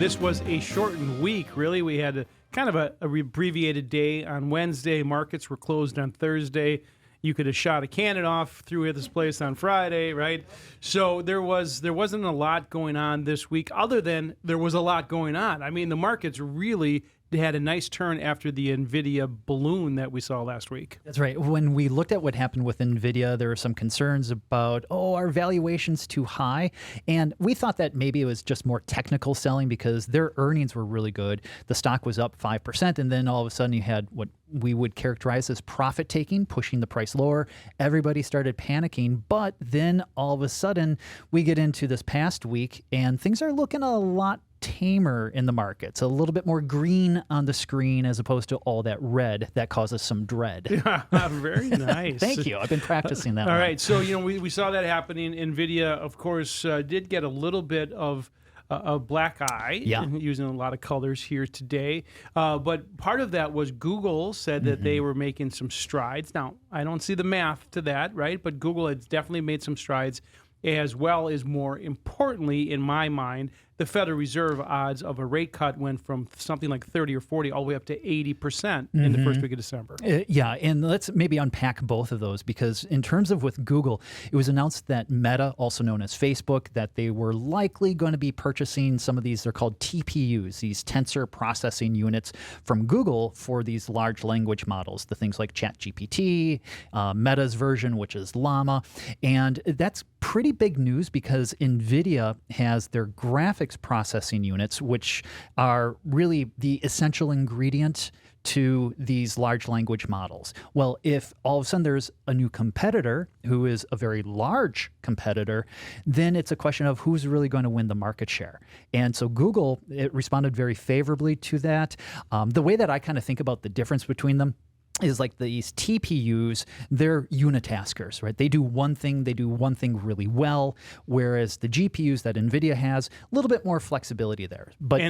this was a shortened week, really. We had a kind of a abbreviated day on Wednesday. Markets were closed on Thursday. You could have shot a cannon off through this place on Friday, right? So there wasn't a lot going on this week, other than there was a lot going on. I mean, the markets really had a nice turn after the Nvidia balloon that we saw last week. That's right. When we looked at what happened with Nvidia, there were some concerns about, our valuation's too high. And we thought that maybe it was just more technical selling because their earnings were really good. The stock was up 5%. And then all of a sudden you had what we would characterize as profit taking, pushing the price lower. Everybody started panicking. But then all of a sudden we get into this past week and things are looking a lot tamer in the markets, a little bit more green on the screen as opposed to all that red that causes some dread. Very nice. Thank you. I've been practicing that. All right. So, we saw that happening. Nvidia, of course, did get a little bit of a black eye, using a lot of colors here today. But part of that was Google said that they were making some strides. Now, I don't see the math to that, right? But Google has definitely made some strides, as well as, more importantly, in my mind, the Federal Reserve odds of a rate cut went from something like 30 or 40 all the way up to 80% in the first week of December. And let's maybe unpack both of those, because in terms of with Google, it was announced that Meta, also known as Facebook, that they were likely going to be purchasing some of these, they're called TPUs, these tensor processing units from Google for these large language models, the things like ChatGPT, Meta's version, which is Llama. And that's pretty big news because Nvidia has their graphics processing units, which are really the essential ingredient to these large language models. Well, if all of a sudden there's a new competitor who is a very large competitor, then it's a question of who's really going to win the market share. And so Google, it responded very favorably to that. The way that I kind of think about the difference between them is like these TPUs, they're unitaskers, right? They do one thing really well, whereas the GPUs that NVIDIA has, a little bit more flexibility there. But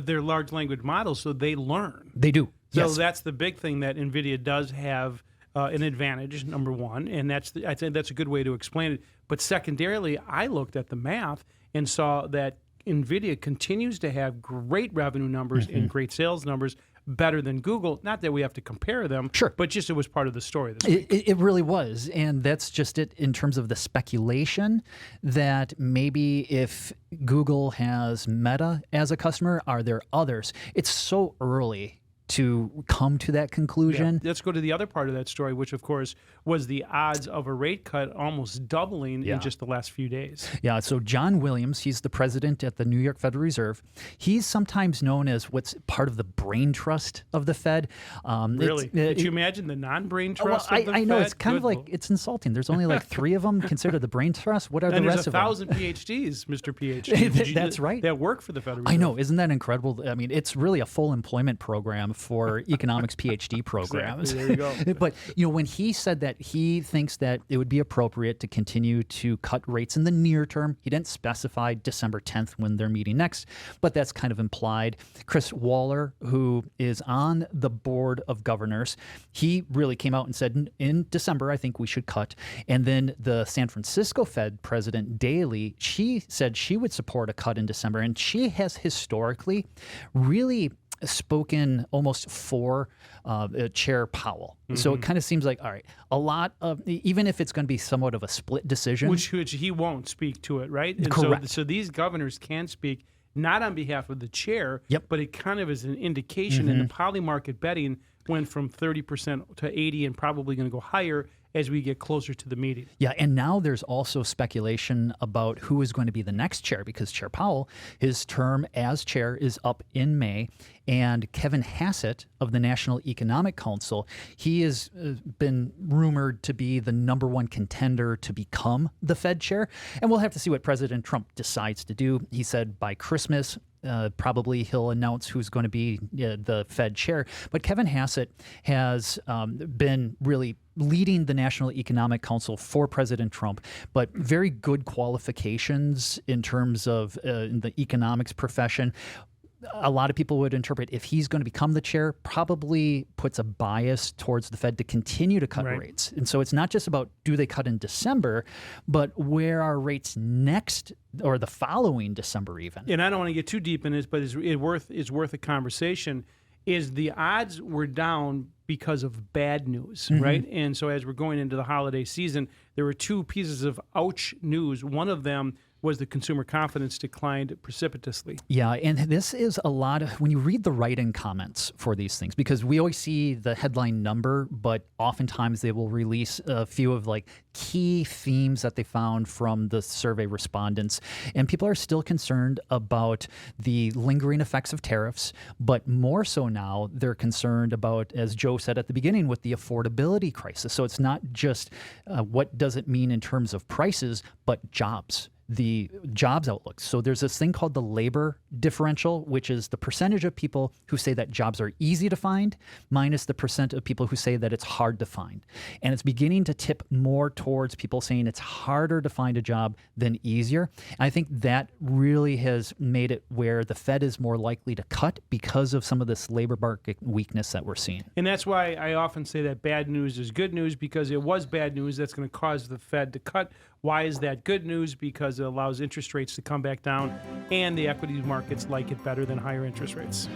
they're large language models, so they learn. They do. So that's the big thing that NVIDIA does have an advantage, number one, and I think that's a good way to explain it. But secondarily, I looked at the math and saw that NVIDIA continues to have great revenue numbers and great sales numbers, better than Google. Not that we have to compare them, sure, but just it was part of the story this week. It really was, and that's just it in terms of the speculation that maybe if Google has Meta as a customer, are there others? It's so early to come to that conclusion. Let's go to the other part of that story, which, of course, was the odds of a rate cut almost doubling in just the last few days. Yeah, so John Williams, he's the president at the New York Federal Reserve. He's sometimes known as what's part of the brain trust of the Fed. Really? Could you imagine the non-brain trust of the Fed? I know, it's kind of like, it's insulting. There's only like 3 of them considered the brain trust. What are the rest of them? And there's 1,000 PhDs, Mr. PhD. That's right. That work for the Federal Reserve. I know. Isn't that incredible? I mean, it's really a full employment program for economics PhD programs. Exactly. There you go. But when he said that he thinks that it would be appropriate to continue to cut rates in the near term, he didn't specify December 10th when they're meeting next, but that's kind of implied. Chris Waller, who is on the board of governors, he really came out and said in December, I think we should cut. And then the San Francisco Fed president, Daly, she said she would support a cut in December. And she has historically really spoken almost for Chair Powell. So it kind of seems like, all right, a lot of, even if it's going to be somewhat of a split decision. Which he won't speak to it, right? And correct. So these governors can speak not on behalf of the chair, but it kind of is an indication, and the poly market betting went from 30% to 80% and probably going to go higher as we get closer to the meeting. Yeah, and now there's also speculation about who is going to be the next chair, because Chair Powell, his term as chair is up in May, and Kevin Hassett of the National Economic Council, he has been rumored to be the number one contender to become the Fed chair, and we'll have to see what President Trump decides to do. He said by Christmas, probably he'll announce who's going to be the Fed chair. But Kevin Hassett has been really leading the National Economic Council for President Trump, but very good qualifications in terms of in the economics profession. a lot of people would interpret if he's going to become the chair, probably puts a bias towards the Fed to continue to cut rates. And so it's not just about do they cut in December, but where are rates next or the following December even. And I don't want to get too deep in this, but it's worth a conversation. Is the odds were down because of bad news, right? And so as we're going into the holiday season, there were two pieces of ouch news. One of them was the consumer confidence declined precipitously. Yeah, and this is a lot of, when you read the write-in comments for these things, because we always see the headline number, but oftentimes they will release a few of like key themes that they found from the survey respondents. And people are still concerned about the lingering effects of tariffs, but more so now they're concerned about, as Joe said at the beginning, with the affordability crisis. So it's not just what does it mean in terms of prices, but jobs. The jobs outlook. So there's this thing called the labor differential, which is the percentage of people who say that jobs are easy to find minus the percent of people who say that it's hard to find. And it's beginning to tip more towards people saying it's harder to find a job than easier. And I think that really has made it where the Fed is more likely to cut because of some of this labor market weakness that we're seeing. And that's why I often say that bad news is good news, because it was bad news that's going to cause the Fed to cut. Why is that good news? Because it allows interest rates to come back down, and the equity markets like it better than higher interest rates.